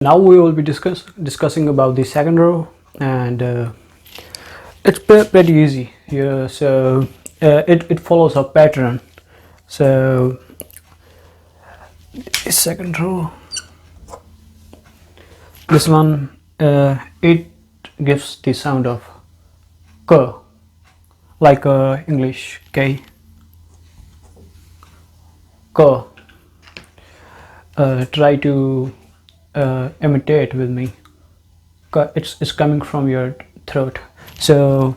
Now we will be discussing about the second row, and it's pretty easy here. So it follows a pattern. So second row, this one, it gives the sound of k, like English k. K. Try to imitate with me. It's coming from your throat. So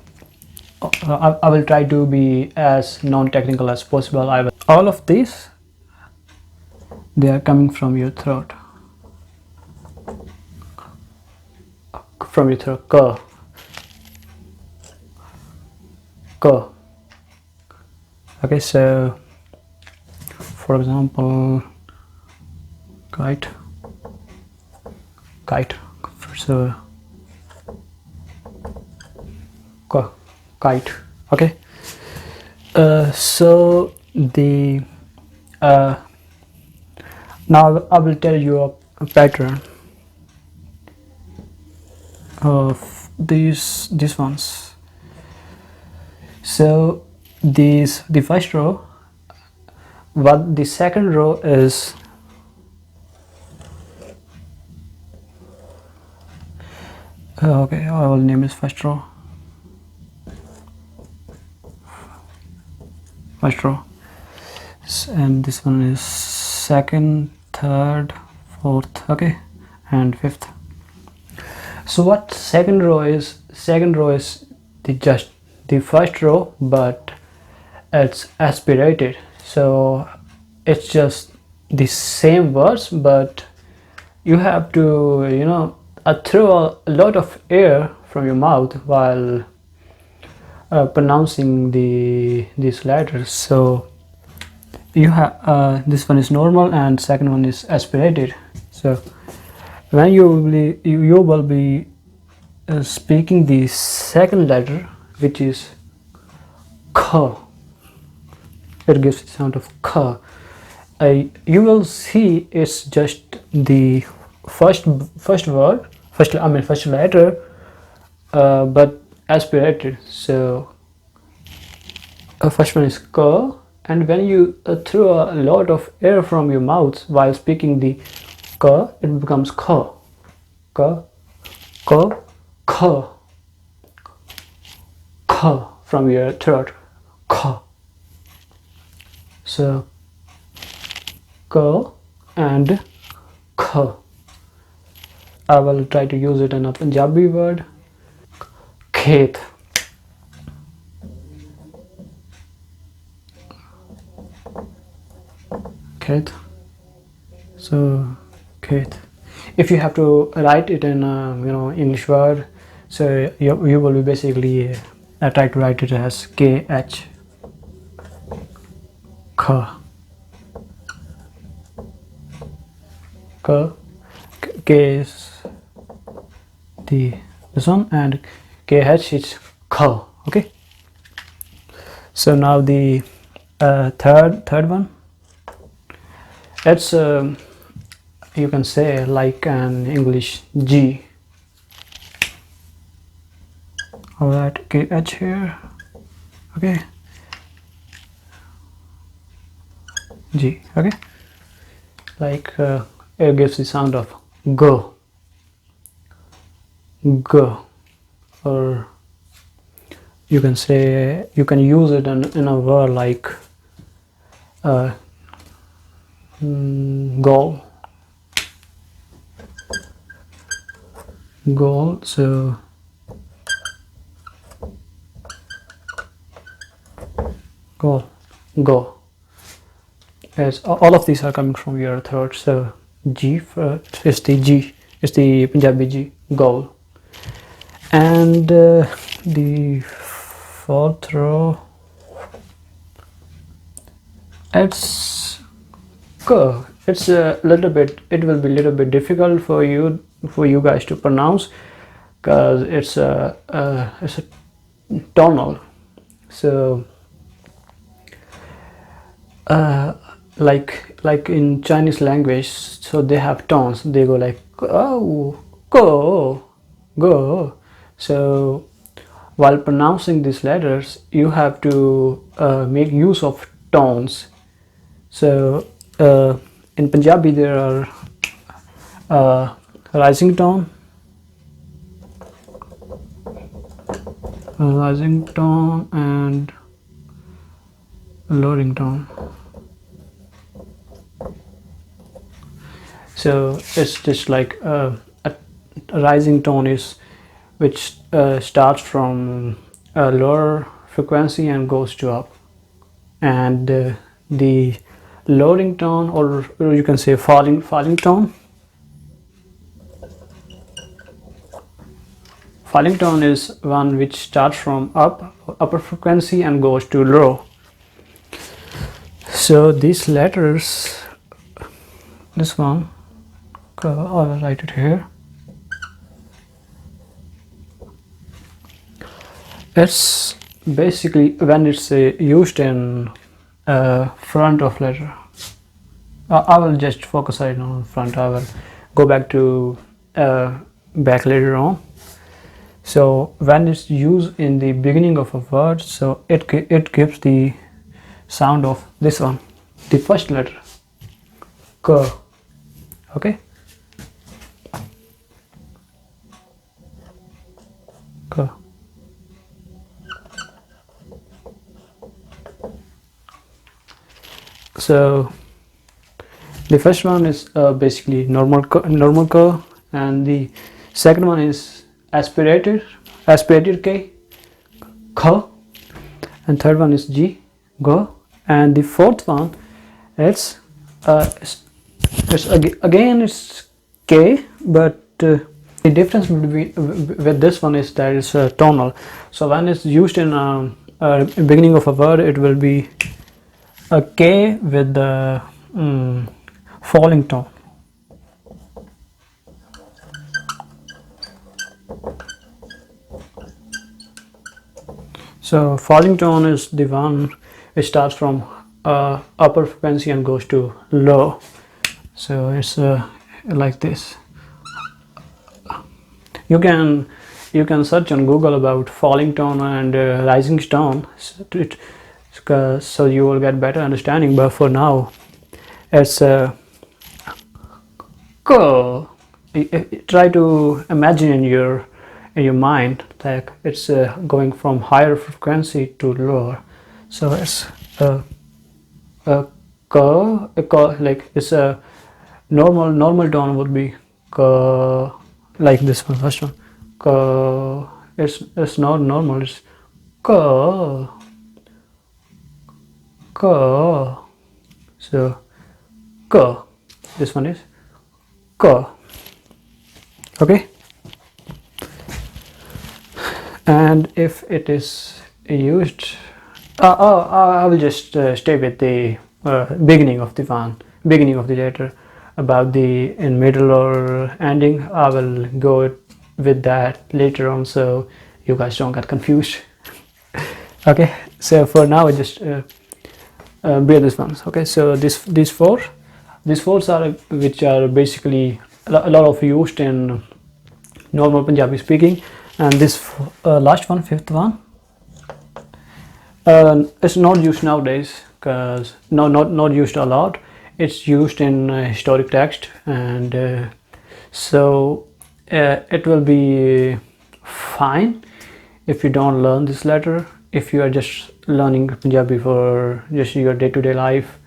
I will try to be as non-technical as possible. All of these, they are coming from your throat. From your throat. K. K. Okay, so for example, kite. So kite. Okay. So the now I will tell you a pattern of these ones. So the first row, what the second row is, okay, I will name it first row. And this one is second, third, fourth, okay, and fifth. So what second row is just the first row, but it's aspirated. So it's just the same words, but you have to throw a lot of air from your mouth while pronouncing these letters. So you have this one is normal and second one is aspirated. So when you will be speaking the second letter, which is k, it gives the sound of k. You will see it's just the first letter, but aspirated. So first one is k, and when you throw a lot of air from your mouth while speaking the k, it becomes k, from your throat, k. So k and k. I will try to use it in a Punjabi word. Khet. So khet. If you have to write it in English word, so you will be basically try to write it as KH. K is this one, and KH is k. Okay. So now the third one, it's you can say like an English G. Alright, KH here. Okay. G. Okay. Like it gives the sound of go, or you can say, you can use it in a word like goal. So go. As all of these are coming from your throat. So G is the Punjabi G, goal. And the fourth row, it's k. It's a little bit, it will be a little bit difficult for you guys to pronounce, because it's a tonal. So like in Chinese language, so they have tones. They go like oh, go, go. So while pronouncing these letters, you have to make use of tones. So in Punjabi there are rising tone, and lowering tone. So it's just like a rising tone is which starts from a lower frequency and goes to up, and the lowering tone, or you can say falling tone. Falling tone is one which starts from upper frequency and goes to low. So these letters, this one, I'll write it here. It's basically when it's used in front of letter. I will just focus on front. I will go back to back later on. So when it's used in the beginning of a word, so it gives the sound of this one, the first letter, k. Okay, k. So the first one is basically normal k, and the second one is aspirated k, kh, and third one is g, go, and the fourth one it's again it's k, but the difference between with this one is that it's tonal. So when it's used in beginning of a word, it will be a k with the falling tone. So falling tone is the one which starts from upper frequency and goes to low. So it's like this. You can search on Google about falling tone and rising tone, so you will get better understanding. But for now, it's go. Try to imagine in your mind like it's going from higher frequency to lower. So it's like it's a normal tone would be like this one, first one. It's not normal. It's so this one is okay. And if it is used, I will just stay with the beginning of the letter. About the in middle or ending, I will go with that later on, so you guys don't get confused. Okay, so for now I just bear this ones. Okay, so these four are which are basically a lot of used in normal Punjabi speaking, and this last one, fifth one, it's not used nowadays because not used a lot. It's used in historic text, and so it will be fine if you don't learn this letter. If you are just learning Punjabi for just your day-to-day life,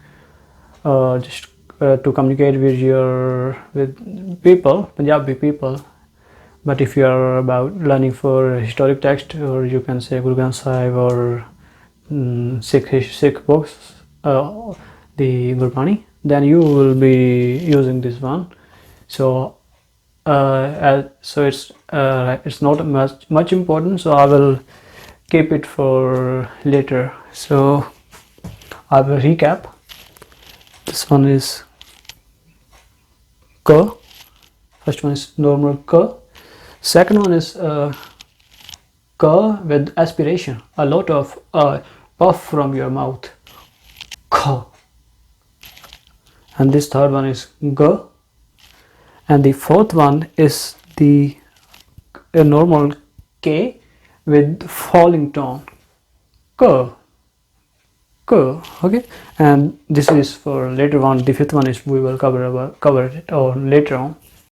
just to communicate with people, Punjabi people. But if you are about learning for historic text, or you can say Guru Granth Sahib or Sikh books, the Gurbani, then you will be using this one. So it's not much important, so I will keep it for later. So I will recap. This one is k. First one is normal k. Second one is k with aspiration, a lot of puff from your mouth, k. And this third one is g. and the fourth one is the a normal K with falling tone, K, K. Okay, and this is for later on. The fifth one is we will cover it or later on.